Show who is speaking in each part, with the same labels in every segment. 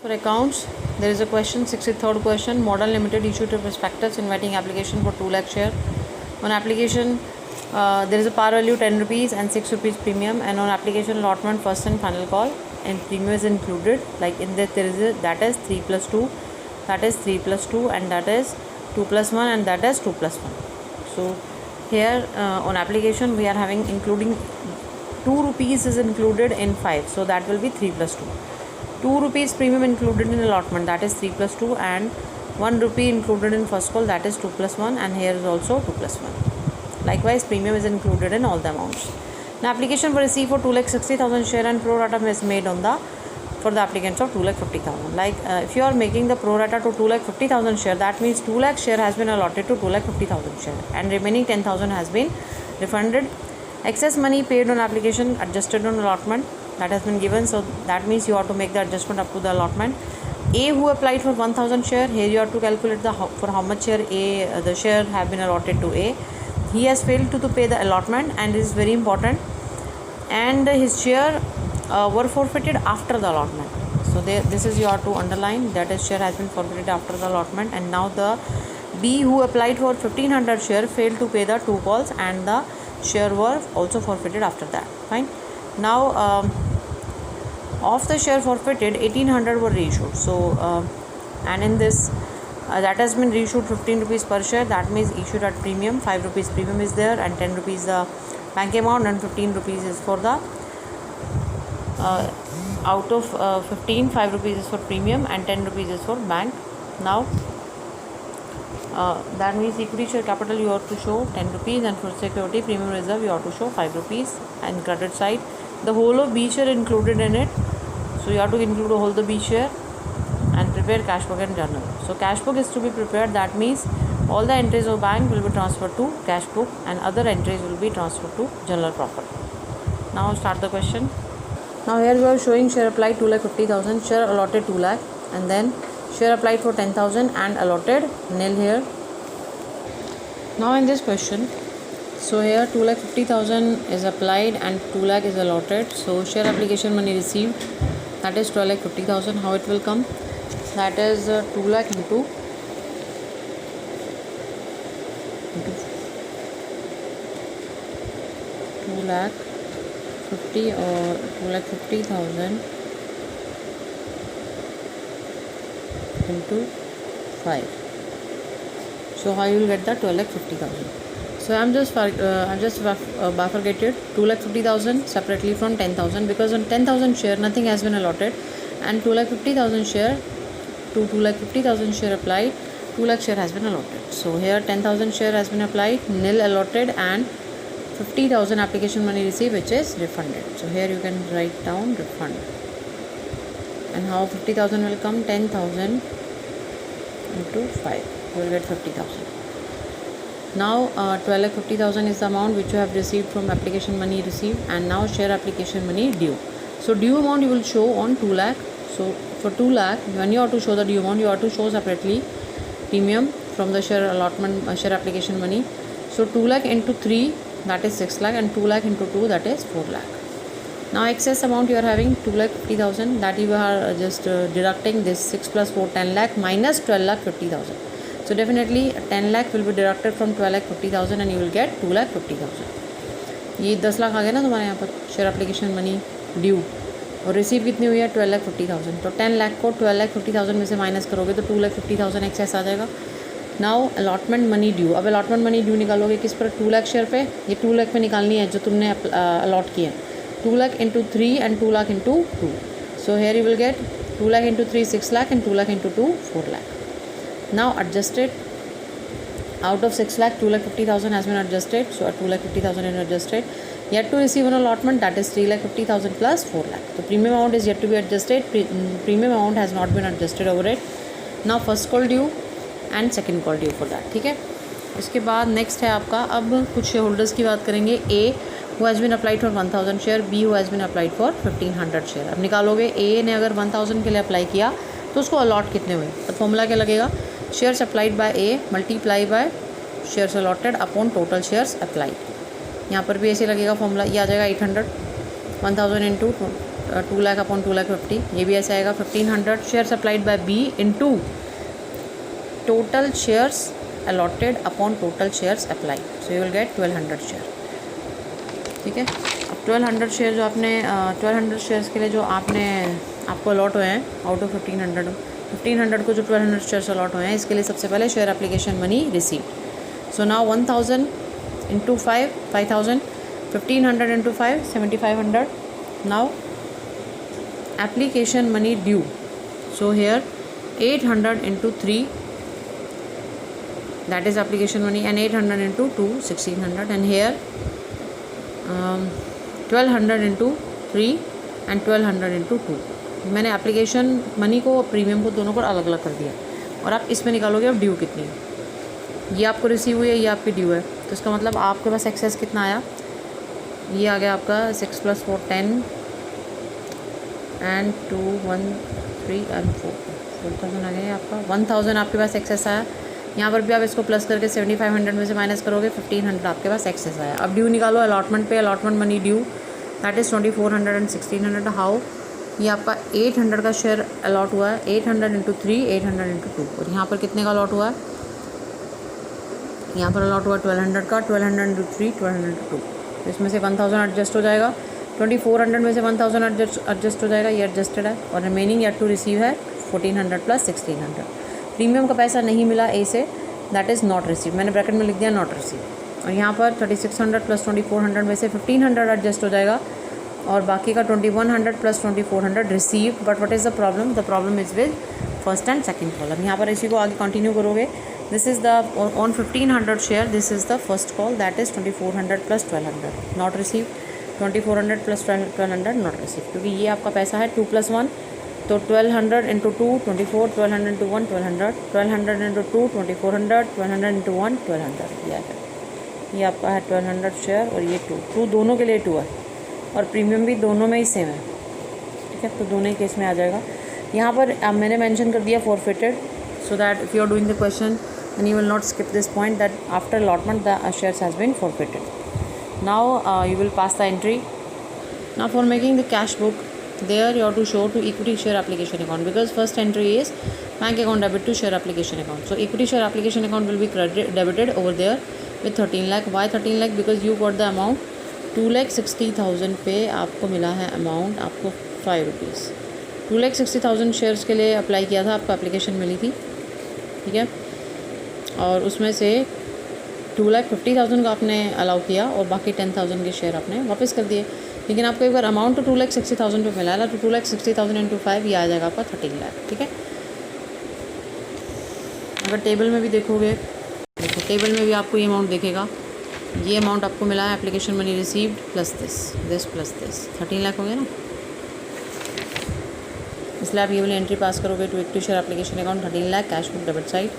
Speaker 1: For accounts, there is a question, 63rd question. Modern Limited issued a prospectus inviting application for 2 lakh share. On application, there is a par value 10 rupees and 6 rupees premium, and on application allotment first and final call, and premium is included. Like in that there is a, that is 3 plus 2, that is 3 plus 2, and that is 2 plus 1, and that is 2 plus 1. So here on application we are having including 2 rupees is included in 5, so that will be 3 plus 2. 2 rupees premium included in allotment, that is 3 plus 2, and 1 rupee included in first call, that is 2 plus 1, and here is also 2 plus 1. Likewise, premium is included in all the amounts. Now, application for receipt for 2,60,000 share and pro rata is made on the for the applicants of 2,50,000. Like if you are making the pro rata to 2,50,000 share, that means 2 lakh share has been allotted to 2,50,000 share, and remaining 10,000 has been refunded. Excess money paid on application adjusted on allotment, that has been given, so that means you have to make the adjustment up to the allotment. A who applied for 1,000 share, here you have to calculate the for how much share A the share have been allotted to A. He has failed to pay the allotment, and this is very important, and his share were forfeited after the allotment. So this is you have to underline, that his share has been forfeited after the allotment. And now the B who applied for 1,500 share failed to pay the 2 calls, and the share were also forfeited after that. Fine. Now of the share forfeited, 1,800 were reissued. So and in this that has been reissued 15 rupees per share, that means issued at premium. 5 rupees premium is there, and 10 rupees the bank amount, and 15 rupees is for the out of 15, 5 rupees is for premium, and 10 rupees is for bank. Now that means equity share capital you have to show 10 rupees, and for security premium reserve you have to show 5 rupees. And credit side, the whole of B share included in it, so you have to include the whole the B share and prepare cash book and journal. So cash book is to be prepared, that means all the entries of bank will be transferred to cash book, and other entries will be transferred to journal proper. Now start the question. Now here we are showing share applied 2,50,000, share allotted 2 lakh, and then share applied for 10,000 and allotted nil here. Now in this question, so here 2,50,000 is applied and 2 lakh is allotted. So share application money received, that is 12,50,000. How it will come? That is 2 lakh into 2 lakh 50 or 2,50,000 into 5. So how you will get that 12,50,000? So I'm just bifurcated 2,50,000 separately from 10,000, because on 10,000 share nothing has been allotted, and 2,50,000 share to 2,50,000 share applied, 2 lakh share has been allotted. So here 10,000 share has been applied, nil allotted, and 50,000 application money received, which is refunded. So here you can write down refund. And how 50,000 will come? 10,000 into 5, you will get 50,000. Now 12,50,000 is the amount which you have received from application money received, and now share application money due. So due amount you will show on 2 lakh. So for 2 lakh, when you have to show the due amount, you have to show separately premium from the share allotment share application money. So 2 lakh into 3, that is 6 lakh, and 2 lakh into 2, that is 4 lakh. Now excess amount you are having 2,50,000, that you are just deducting this 6 plus 4, 10 lakh minus 12,50,000. So definitely 10 lakh will be deducted from 12,50,000, and you will get 2,50,000. ये 10 लाख आ गया ना तुम्हारे यहाँ पर share application money due, और receive कितनी हुई है 12,50,000. तो 10 लाख को 12,50,000 में से माइनस करोगे तो 2,50,000 एक्सेस आ जाएगा. Now allotment money due. अब अलॉटमेंट मनी ड्यू निकालोगे किस पर? 2 लाख शेयर पे. ये 2 लाख पे निकालनी है जो तुमने अलॉट किया है. 2 lakh into 3 and 2 lakh into 2. So here you will get 2 lakh into 3, 6 lakh, and 2 lakh into 2, 4 lakh. Now adjusted, out of 6 lakh 2,50,000 has been adjusted, so 2,50,000 is adjusted. Yet to receive an allotment, that is 3,50,000 plus 4 lakh. The premium amount is yet to be adjusted. Premium amount has not been adjusted over it. Now first call due and second call due for that. ठीक है. इसके बाद next है आपका, अब कुछ share holders की बात करेंगे. ए who has been applied for 1,000 share, B who has been applied for 1,500 share. अब निकालोगे A ने अगर 1,000 के लिए अप्लाई किया तो उसको अलॉट कितने हुए? तो फॉर्मूला क्या लगेगा? Shares applied bye A multiply by shares allotted upon total shares applied. यहाँ पर भी ऐसे लगेगा फॉर्मूला, ये आ जाएगा 800. 1,000 इंटू 2 लाख अपॉन 2,50,000, ये भी ऐसे आएगा 1500 shares applied by B into total shares allotted upon total shares applied, so you will get 1200 share. ठीक है, अब 1200 शेयर जो आपने 1200 शेयर्स के लिए जो आपको अलॉट हुए हैं आउट ऑफ 1500 को जो 1200 शेयर्स अलॉट हुए हैं, इसके लिए सबसे पहले share application money receive. So now 1000 into 5000, 1500 into 5 7500। Now application money due, so here 800 into 3, that is application money, and 800 into 2 1600, and here 1200 into 3 and 1200 into 2। मैंने एप्लीकेशन मनी को प्रीमियम को दोनों को अलग अलग कर दिया, और आप इसमें निकालोगे अब ड्यू कितनी है। ये आपको रिसीव हुई है, ये आपकी ड्यू है, तो इसका मतलब आपके पास एक्सेस कितना आया, ये आ गया आपका 6 + 4 10 and 2 1 3 and 4000 आ गया आपका 1000 आपके पास एक्सेस आया। यहाँ पर भी आप इसको प्लस करके 7500 में से माइनस करोगे, 1500 आपके पास एक्सेस आया। अब ड्यू निकालो अलॉटमेंट पे, allotment money due that is 2400 and 1600। How, ये आपका 800 का शेयर अलॉट हुआ है, 800 इंटू 3 800 इंटू 2, और यहाँ पर कितने का अलॉट हुआ है, यहाँ पर अलॉट हुआ 1200 का, 1200 इंटू 3 1200 इंटू 2, तो इसमें से 1000 एडजस्ट हो जाएगा, 2400 में से 1000 एडजस्ट हो जाएगा, ये एडजस्टेड है, और रिमेनिंग येट टू रिसीव है 1400 + 1600। प्रीमियम का पैसा नहीं मिला ए से, दैट इज़ नॉट रिसीव, मैंने ब्रैकेट में लिख दिया नॉट रिसीव, और यहाँ पर 3600 + 2400 में से 1500 एडजस्ट हो जाएगा, और बाकी का 2100 + 2400 receive. But what is the problem, the problem is with first and second column. यहाँ पर इसी को आगे कंटिन्यू करोगे, this is the on 1500 share, this is the first call that is 2400 + 1200 not receive, 2400 + 1200 not receive, क्योंकि ये आपका पैसा है 2 + 1, तो 1200 इंटू 2 24, 1200 इंटू 1 1200, 1200 इंटू 2 2400, 1200 इंटू 1 1200, ये आपका है 1200 शेयर, और ये 2 दोनों के लिए 2 है, और प्रीमियम भी दोनों में ही सेम है। ठीक है, तो दोनों ही केस में आ जाएगा। यहाँ पर मैंने मेंशन कर दिया forfeited, so that if you are doing the question and you will not skip this point that after allotment the shares has been forfeited. Now you will pass the entry. Now for making the cash book, there you have to show to equity share application account, because first entry is bank account debit to share application account. So equity share application account will be debited over there with 13 lakh. Why 13 lakh? Because you got the amount 2,60,000 पे आपको मिला है amount आपको 5 rupees. 2,60,000 shares के लिए apply किया था, आपको एप्लीकेशन मिली थी। ठीक है, और उसमें से 2,50,000 का आपने अलाउ किया, और बाकी 10,000 के शेयर आपने वापस कर दिए। लेकिन आपको एक बार अमाउंट तो 2,60,000 पे मिला है, तो 2,60,000 इंटू 5 ये आ जाएगा आपका 13 लाख। ठीक है, अगर टेबल में भी देखोगे, देखो टेबल में भी आपको ये अमाउंट दिखेगा, ये अमाउंट आपको मिला है application money received plus this plus this, 13 lakh हो गया ना। इसलिए आप ये वाली एंट्री पास करोगे to equity share application account 13 lakh cash book debit side.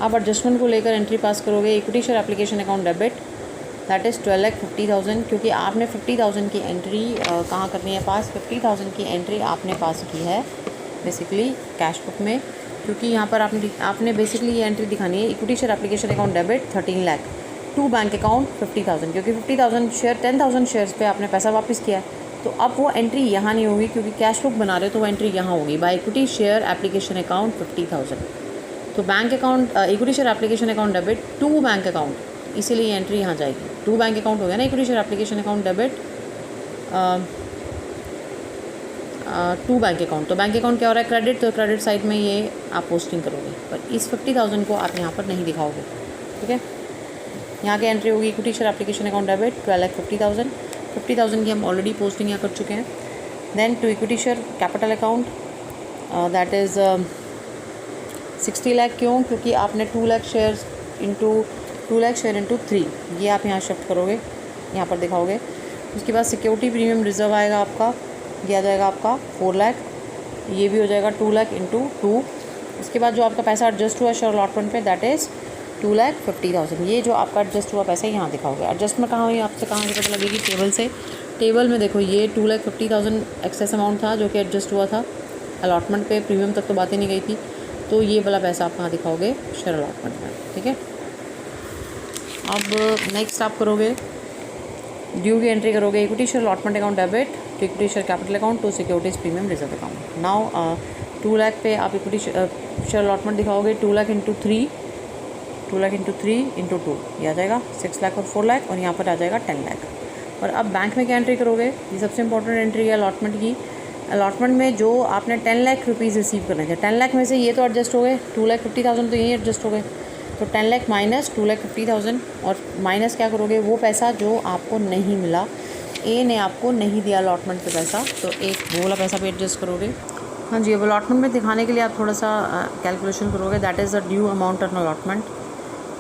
Speaker 1: आप एडजस्टमेंट को लेकर एंट्री पास करोगे equity share application account debit that is 12,50,000, क्योंकि आपने 50,000 की एंट्री कहाँ करनी है पास, 50,000 की एंट्री आपने पास की है बेसिकली कैश बुक में, क्योंकि यहाँ पर आपने बेसिकली ये एंट्री दिखानी है equity share application account debit 13 lakh to bank account 50,000, क्योंकि 50,000 शेयर 10,000 शेयर्स पे आपने पैसा वापस किया है, तो अब वो एंट्री यहाँ नहीं होगी, क्योंकि कैश बुक बना रहे हो तो वो एंट्री यहाँ होगी by equity share application account 50,000। तो bank account equity share application account debit to bank account, इसीलिए एंट्री यहाँ जाएगी। टू बैंक अकाउंट हो गया ना equity share application account debit to bank account, तो बैंक अकाउंट क्या हो रहा है क्रेडिट, तो क्रेडिट साइड में ये आप पोस्टिंग करोगे, पर इस 50,000 को आप यहाँ पर नहीं दिखाओगे। ठीक है, यहाँ की एंट्री होगी equity share application account debit 12,50,000, 50,000 की हम ऑलरेडी पोस्टिंग यहाँ कर चुके हैं। Then to equity share capital account that is 60 lakh, क्यों, क्योंकि आपने 2 लाख शेयर इंटू 3 ये आप यहाँ शिफ्ट करोगे, यहाँ पर दिखाओगे। उसके बाद सिक्योरिटी प्रीमियम रिजर्व आएगा आपका, ये आ जाएगा आपका 4 लाख, ये भी हो जाएगा 2 लाख इंटू 2। उसके बाद जो आपका पैसा एडजस्ट हुआ शेयर अलॉटमेंट पे दैट इज़ 2,50,000, ये जो आपका एडजस्ट हुआ पैसा यहाँ दिखाओगे। एडजस्टमेंट कहाँ हुई आपसे, कहाँ से पता लगेगी, टेबल से। टेबल में देखो ये 2,50,000 एक्सेस अमाउंट था जो कि एडजस्ट हुआ था अलॉटमेंट पे, प्रीमियम तक तो बात ही नहीं गई थी, तो ये वाला पैसा आप कहाँ दिखाओगे शेयर अलॉटमेंट में। ठीक है, अब नेक्स्ट आप करोगे ड्यू की एंट्री करोगे equity share allotment account debit to equity share capital account to securities premium reserve account. Now 2 lakh पे आप इक्विटी शेयर अलॉटमेंट दिखाओगे 2 लाख इंटू 3 इंटू 2 ये आ जाएगा 6 लाख और 4 लाख और यहाँ पर आ जाएगा 10 लाख। और अब बैंक में क्या एंट्री करोगे, ये सबसे इंपॉर्टेंट एंट्री है अलॉटमेंट की। अलॉटमेंट में जो आपने 10 लाख रुपीज़ रिसीव करने थे, 10 लाख में से ये तो एडजस्ट हो गए, 2,50,000 तो यही एडजस्ट हो गए, तो 10 लाख माइनस 2,50,000 और माइनस क्या करोगे, वो पैसा जो आपको नहीं मिला, ए ने आपको नहीं दिया अलॉटमेंट पे पैसा, तो एक वो वाला पैसा भी एडजस्ट करोगे। हाँ जी, अब अलॉटमेंट में दिखाने के लिए आप थोड़ा सा कैलकुलेशन करोगे। That is the due amount on allotment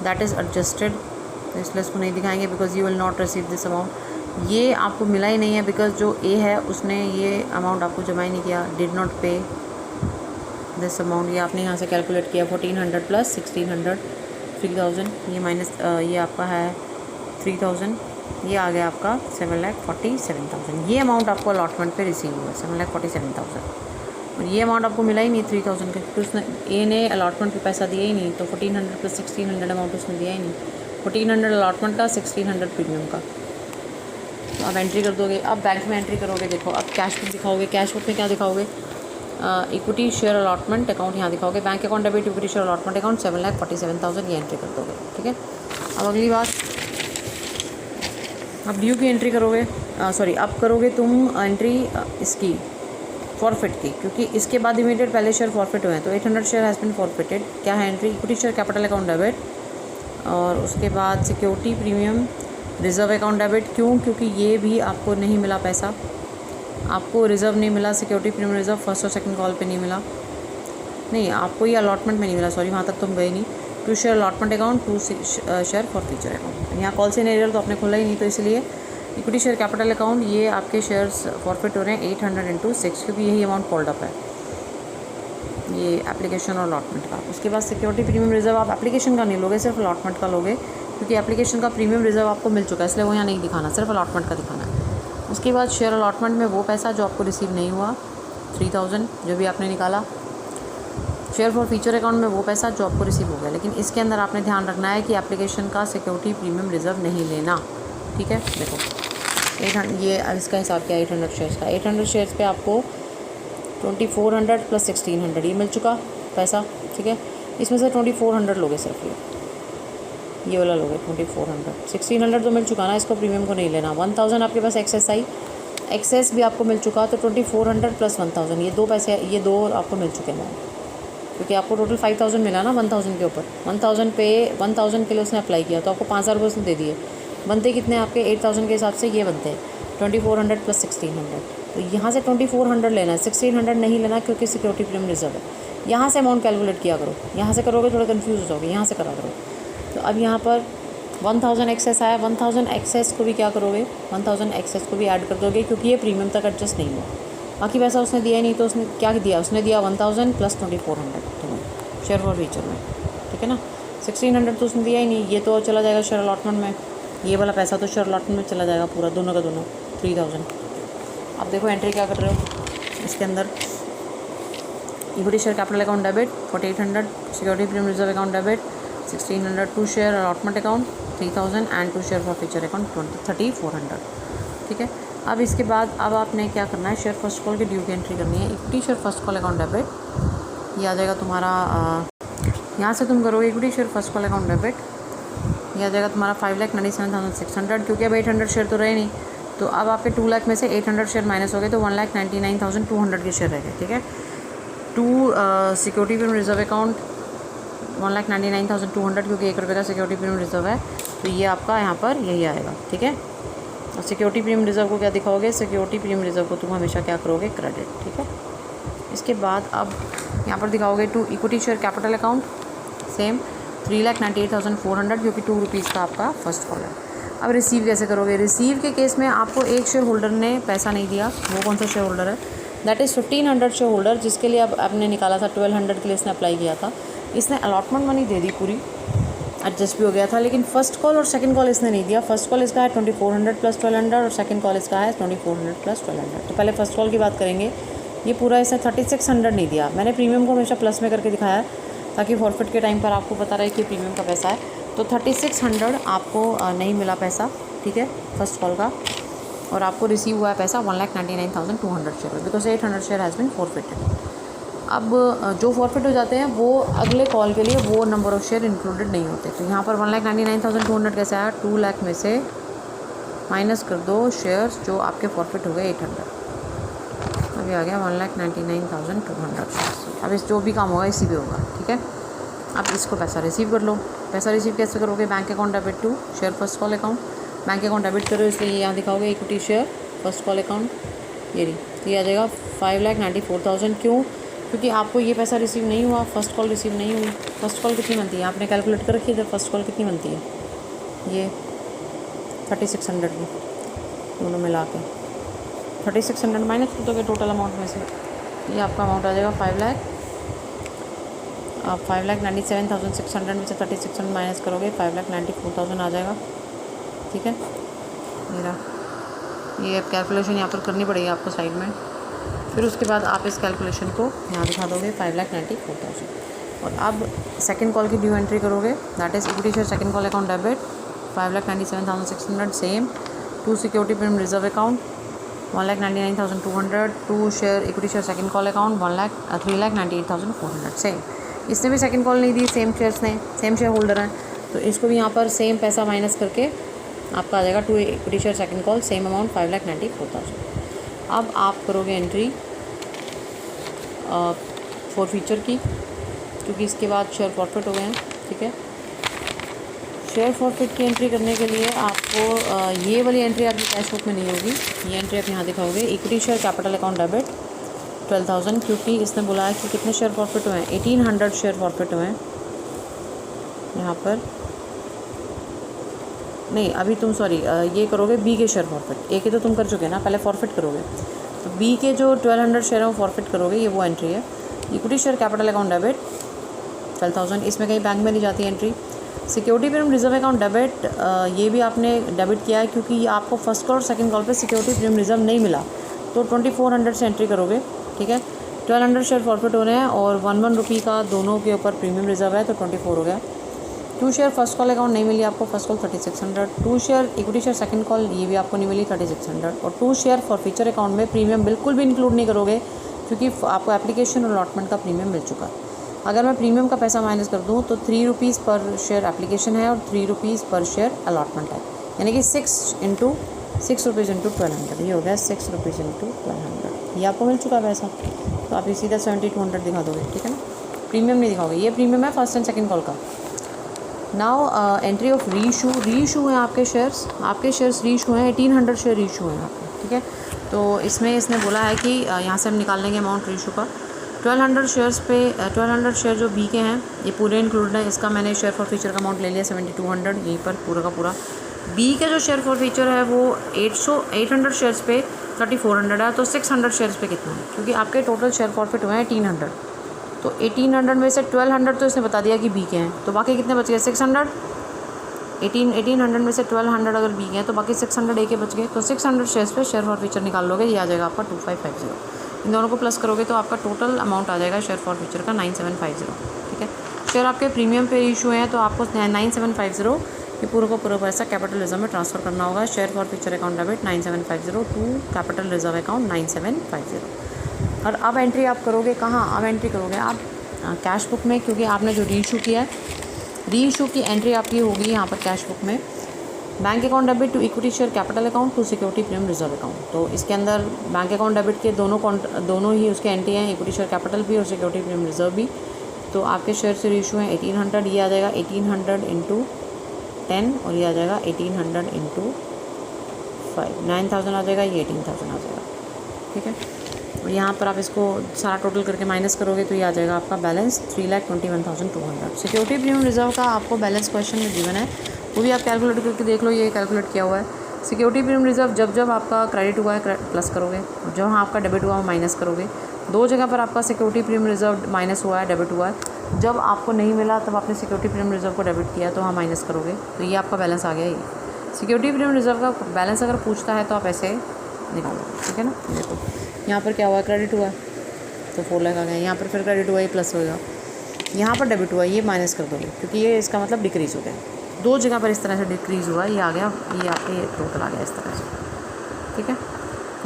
Speaker 1: that is adjusted, तो इसलिए इसको नहीं दिखाएंगे because you will not receive this amount. ये आपको मिला ही नहीं है बिकॉज जो ए है उसने ये अमाउंट आपको जमा ही नहीं किया, डिड नॉट पे दिस अमाउंट। ये आपने यहाँ से कैलकुलेट किया 1400 प्लस 1600 3000, ये माइनस ये आपका है 3000, ये आ गया आपका 7,47,000। ये अमाउंट आपको अलॉटमेंट पे रिसीव हुआ 7,47,000 और ये अमाउंट आपको मिला ही नहीं 3000 का, क्योंकि उसने ए ने अलॉटमेंट पे पैसा दिया ही नहीं, तो 1400 प्लस 1600 अमाउंट उसने दिया ही नहीं, 1400 अलॉटमेंट का 1600 प्रीमियम का। तो आप एंट्री कर दोगे। अब बैंक में एंट्री करोगे, देखो अब कैश बुक दिखाओगे, कैश बुक में क्या दिखाओगे, इक्विटी शेयर अलॉटमेंट अकाउंट यहाँ दिखाओगे, bank account debit equity share allotment account 7,47,000 ये एंट्री कर दोगे, ठीक है। अब अगली बात, अब ड्यू की एंट्री करोगे, सॉरी अब करोगे तुम एंट्री इसकी फॉरफिट की, क्योंकि इसके बाद इमीडिएट पहले शेयर फॉरफिट हुए हैं, तो 800 शेयर हैज़ बिन फॉरफिटेड। क्या है entry, equity share capital account debit और उसके बाद security premium reserve account debit. क्यों, क्योंकि ये भी आपको नहीं मिला पैसा, आपको रिज़र्व नहीं मिला, सिक्योरिटी प्रीमियम रिज़र्व फर्स्ट और सेकंड कॉल पे नहीं मिला, नहीं आपको ये अलॉटमेंट में नहीं मिला, सॉरी वहाँ तक तुम गए नहीं। 2 share allotment account 2 share for future account, यहाँ कॉल से नहीं तो आपने खोला ही नहीं, तो इसलिए इक्विटी शेयर कैपिटल अकाउंट ये आपके शेयर्स फॉरफिट हो रहे हैं 800 इंटू 6, क्योंकि यही अमाउंट कॉल्ड अप है ये एप्लीकेशन और अलॉटमेंट का। उसके बाद सिक्योरिटी प्रीमियम रिज़र्व आप एप्लीकेशन का नहीं लोगे, सिर्फ अलॉटमेंट का लोगे, क्योंकि एप्लीकेशन का प्रीमियम रिज़र्व आपको मिल चुका है, इसलिए वो यहाँ नहीं दिखाना, सिर्फ अलॉटमेंट का दिखाना है। उसके बाद शेयर अलॉटमेंट में वो पैसा जो आपको रिसीव नहीं हुआ 3000 जो भी आपने निकाला, शेयर फॉर फ्यूचर अकाउंट में वो पैसा जो आपको रिसीव हो गया, लेकिन इसके अंदर आपने ध्यान रखना है कि एप्लीकेशन का सिक्योरिटी प्रीमियम रिज़र्व नहीं लेना, ठीक है। देखो 800 ये इसका हिसाब क्या है 800 शेयर्स का, 800 शेयर्स पे आपको 2400 प्लस 1600 ये मिल चुका पैसा, ठीक है। इसमें से 2400 लोगे, सिर्फ ये वाला लोगे 2400, 1600 तो मिल चुका ना, इसको प्रीमियम को नहीं लेना। 1000 आपके पास एक्सेस आई, एक्सेस भी आपको मिल चुका, तो 2400 प्लस 1000 ये दो पैसे, ये दो आपको मिल चुके हैं, क्योंकि आपको टोटल 5000 मिला ना 1000 के ऊपर। 1000 पे 1000 के लिए उसने अप्लाई किया, तो आपको 5000 रुपये उसने दे दिए, बनते कितने आपके 8000 के हिसाब से ये बनते हैं 2400 प्लस 1600, तो यहाँ से 2400 लेना है, 1600 नहीं लेना, क्योंकि सिक्योरिटी प्रीमियम रिजर्व है। यहाँ से अमाउंट कैलकुलेट किया करो, यहाँ से करोगे थोड़ा कन्फ्यूज़ हो जाओगे, यहाँ से करा करो। तो अब यहाँ पर 1000 एक्सेस आया, 1000 एक्सेस को भी क्या करोगे, 1000 एक्सेस को भी ऐड कर दोगे, क्योंकि ये प्रीमियम तक एडजस्ट नहीं हुआ, बाकी पैसा उसने दिया ही नहीं, तो उसने क्या दिया, उसने दिया 1000 प्लस 2400 शेयर फॉर फ्यूचर में, ठीक है ना। 1600 तो उसने दिया ही नहीं, ये तो चला जाएगा शेयर अलॉटमेंट में, ये वाला पैसा तो शेयर अलॉटमेंट में चला जाएगा पूरा, दोनों का दोनों 3000। अब देखो एंट्री क्या कर रहे हो इसके अंदर, equity share capital account debit 4800, security premium reserve account debit 1600, 2 share allotment account 3000 and 2 share for future account 3400, ठीक है। अब इसके बाद अब आपने क्या करना है, शेयर फर्स्ट कॉल की ड्यू की एंट्री करनी है। Equity share first call account debit ये आ जाएगा तुम्हारा, यहाँ से तुम करोगे equity share first call account debit, ये आ जाएगा तुम्हारा 5,97,600, क्योंकि अब 800 शेयर तो रहे नहीं, तो अब आपके 2 लाख में से 800 शेयर माइनस हो गए, तो 1,99,200 के शेयर रह गए, ठीक है। 2 सिक्योरिटी प्रीमियम रिजर्व अकाउंट 1,99,200, क्योंकि 1 रुपये का सिक्योरिटी प्रीमियम रिजर्व है, तो ये आपका यहाँ पर यही आएगा, ठीक है। और सिक्योरिटी प्रीमियम रिजर्व को क्या दिखाओगे, सिक्योरिटी प्रीमियम रिजर्व को तुम हमेशा क्या करोगे, क्रेडिट, ठीक है। इसके बाद अब यहाँ पर दिखाओगे 2 equity share capital account same 3,98,400, क्योंकि 2 रुपीज़ का आपका फर्स्ट कॉल है। अब रिसीव कैसे करोगे, रिसीव के केस में आपको एक शेयर होल्डर ने पैसा नहीं दिया, वो कौन सा शेयर होल्डर है, दैट इज़ 1500 शेयर होल्डर, जिसके लिए अब आपने निकाला था 1200 के लिए इसने अप्लाई किया था, इसने अलॉटमेंट मनी दे दी पूरी, एडजस्ट भी हो गया था, लेकिन फर्स्ट कॉल और सेकंड कॉल इसने नहीं दिया। फर्स्ट कॉल इसका है 2400 प्लस 1200 और सेकंड कॉल इसका है 2400 प्लस 1200। तो पहले फर्स्ट कॉल की बात करेंगे, ये पूरा इसने 3600 नहीं दिया, मैंने प्रीमियम को हमेशा प्लस में करके दिखाया ताकि फॉरफिट के टाइम पर आपको पता रहे कि प्रीमियम का पैसा है। तो 3600 आपको नहीं मिला पैसा, ठीक है, फर्स्ट कॉल का। और आपको रिसीव हुआ है पैसा 1,99,200 share, because 800 share has been forfeited. अब जो फॉरफिट हो जाते हैं वो अगले कॉल के लिए वो नंबर ऑफ़ शेयर इंक्लूडेड नहीं होते। तो यहाँ पर 1,99,200 कैसे आया, 2 लाख में से माइनस कर दो शेयर्स जो आपके फॉरफिट हो गए 800, अभी आ गया 1,99,200 शेयर्स। अब इस जो भी काम होगा इसी भी होगा, ठीक है। अब इसको पैसा रिसीव कर लो। पैसा रिसीव कैसे करोगे, bank account debit to share first call account. Bank account debit करो, इसलिए यहाँ दिखाओगे equity share first call account, ये रही, तो ये आ जाएगा 5,94,000। क्यों, क्योंकि आपको ये पैसा रिसीव नहीं हुआ, फर्स्ट कॉल रिसीव नहीं हुई। फर्स्ट कॉल कितनी बनती है, आपने कैलकुलेट कर रखी है इधर, फर्स्ट कॉल कितनी बनती है, ये 3600 की, दोनों मिला के 3600 माइनस कर दोगे टोटल अमाउंट में से, ये आपका अमाउंट आ जाएगा 5 लाख। आप 5,97,600 में से 3600 माइनस करोगे 5,94,000 आ जाएगा, ठीक है। मेरा ये कैलकुलेशन यहाँ पर करनी पड़ेगी आपको साइड में। फिर उसके बाद आप इस कैलकुलेशन को यहाँ दिखा दोगे 5,94,000। और अब सेकंड कॉल की ड्यू एंट्री करोगे, that is equity share second call account debit 5,97,600, same to security premium reserve account 1,99,200, to share equity share second call account 3,98,400, same. इसने भी सेकंड कॉल नहीं दी, सेम शेयर्स ने, सेम शेयर होल्डर हैं, तो इसको भी यहाँ पर सेम पैसा माइनस करके आपका आ जाएगा to equity share second call same amount 5,94,000। अब आप करोगे एंट्री फॉर फ्यूचर की, क्योंकि इसके बाद शेयर फॉरफिट हो गए हैं, ठीक है। शेयर फॉरफिट की एंट्री करने के लिए आपको ये वाली एंट्री आपकी कैश बुक में नहीं होगी, ये एंट्री आप यहाँ दिखाओगे equity share capital account debit 12,000, क्योंकि इसने बोला है कि कितने शेयर फॉरफिट हुए हैं, 1,800 शेयर फॉरफिट हुए हैं यहाँ पर। नहीं, अभी तुम सॉरी ये करोगे बी के शेयर फॉरफिट, ए के तो तुम कर चुके ना, पहले फॉरफिट करोगे, तो बी के जो 1,200 शेयर है वो फॉरफिट करोगे, ये वो एंट्री है। Equity share capital account debit 12,000, इसमें कहीं बैंक में नहीं जाती entry. Security premium reserve account debit, ये भी आपने डेबिट किया है क्योंकि ये आपको फर्स्ट कॉल और सेकंड कॉल पे सिक्योरिटी प्रीमियम रिजर्व नहीं मिला, तो 2,400 से एंट्री करोगे, ठीक है। 1,200 शेयर फॉरफिट हो रहे हैं और 1 रुपये का दोनों के ऊपर प्रीमियम रिजर्व है, तो 24 हो गया। 2 शेयर फर्स्ट कॉल अकाउंट नहीं मिली आपको, first call 3,600, 2 share equity share second call ये भी आपको नहीं मिली 3,600, और 2 शेयर फॉर फ्यूचर अकाउंट में प्रीमियम बिल्कुल भी इंक्लूड नहीं करोगे क्योंकि आपको एप्लीकेशन और अलॉटमेंट का प्रीमियम मिल चुका है। अगर मैं प्रीमियम का पैसा माइनस कर दूँ तो 3 रुपीज़ पर शेयर एप्लीकेशन है और 3 रुपीज़ पर शेयर अलॉटमेंट है, यानी कि 6 रुपीज़ इंटू 1,200, ये हो गया 6 रुपीज़ इंटू 1,200, ये आपको मिल चुका है पैसा। तो आप ये सीधा 7,200 दिखा दोगे, ठीक है ना, प्रीमियम नहीं दिखाओगे, ये प्रीमियम है फर्स्ट एंड सेकंड कॉल का। नाउ एंट्री ऑफ रीइशू हैं आपके शेयर्स रीइशू हैं, 1,800 शेयर रीइशू हैं आपके, ठीक है। तो इसमें इसने बोला है कि यहाँ से हम निकाल लेंगे अमाउंट रीइशू का। 1,200 शेयर्स पे 1,200 शेयर जो बी के हैं ये पूरे इंक्लूड है, इसका मैंने शेयर फॉर फ्यूचर का अमाउंट ले लिया 7,200, यहीं पर पूरा का पूरा। बी के जो शेयर फॉर फ्यूचर है वो 800 शेयर्स पे 3,400 है, तो 600 शेयर्स पे कितना है, क्योंकि आपके टोटल शेयर फॉरफिट हुए हैं 1,800, तो 1,800 में से 1,200 तो इसने बता दिया कि बी के हैं, तो बाकी कितने बच गए 600। 1,800 में से 1,200 अगर बी के हैं तो बाकी 600 ए के बच गए, तो 600 शेयर्स पे शेयर फॉर फ्यूचर निकाल लोगे, ये आ जाएगा आपका 2,550। इन दोनों को प्लस करोगे तो आपका टोटल अमाउंट आ जाएगा शेयर फॉर फ्यूचर का 9,750, ठीक है। शेयर आपके प्रीमियम पे इशू हैं तो आपको 9,750 ये पूरा का पूरा पैसा कैपिटल रिजर्व में ट्रांसफ़र करना होगा। Share for future account debit 9,750 to capital reserve account 9,750। और अब एंट्री आप करोगे कहाँ, अब एंट्री करोगे आप कैश बुक में, क्योंकि आपने जो रीइशू किया है, रीइशू की एंट्री आपकी होगी यहाँ पर कैश बुक में। Bank account debit to equity share capital account to security premium reserve account, तो इसके अंदर बैंक अकाउंट डेबिट के दोनों ही उसके एंट्री हैं, इक्विटी शेयर कैपिटल भी और सिक्योरिटी प्रीमियम रिजर्व भी। तो आपके शेयर से रीइशू है 1,800, ये आ जाएगा 1,800 इंटू 10 और ये आ जाएगा 1,800 इंटू 5, 9,000 आ जाएगा, ये 18,000 आ जाएगा, ठीक है। और यहाँ पर आप इसको सारा टोटल करके माइनस करोगे तो ये आ जाएगा आपका बैलेंस 3,21,200। सिक्योरिटी प्रीमियम रिजर्व का आपको बैलेंस क्वेश्चन में गिवन है, वो भी आप कैलकुलेट करके देख लो, ये कैलकुलेट किया हुआ है। सिक्योरिटी प्रीमियम रिजर्व जब आपका क्रेडिट हुआ है प्लस करोगे, जहाँ आपका डेबिट हुआ है माइनस करोगे। 2 जगह पर आपका सिक्योरिटी प्रीमियम रिजर्व माइनस हुआ है, डेबिट हुआ है। जब आपको नहीं मिला तब आपने सिक्योरिटी प्रीमियम रिजर्व को डेबिट किया तो वहाँ माइनस करोगे, तो ये आपका बैलेंस आ गया। ये सिक्योरिटी प्रीमियम रिजर्व का बैलेंस अगर पूछता है तो आप ऐसे निकालो, ठीक है ना। देखो यहाँ पर क्या हुआ है, क्रेडिट हुआ है तो 4 लाख आ गया, यहाँ पर फिर क्रेडिट हुआ ये प्लस होगा, यहाँ पर डेबिट हुआ ये माइनस कर दोगे, क्योंकि ये इसका मतलब डिक्रीज़ हो गया। 2 जगह पर इस तरह से डिक्रीज़ हुआ, ये आ गया, ये आपके टोटल आ गया इस तरह से, ठीक है,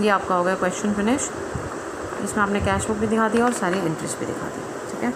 Speaker 1: ये आपका हो गया क्वेश्चन फिनिश। इसमें आपने कैश बुक भी दिखा दिया और सारी एंट्रीज भी दिखा दी। ठीक है।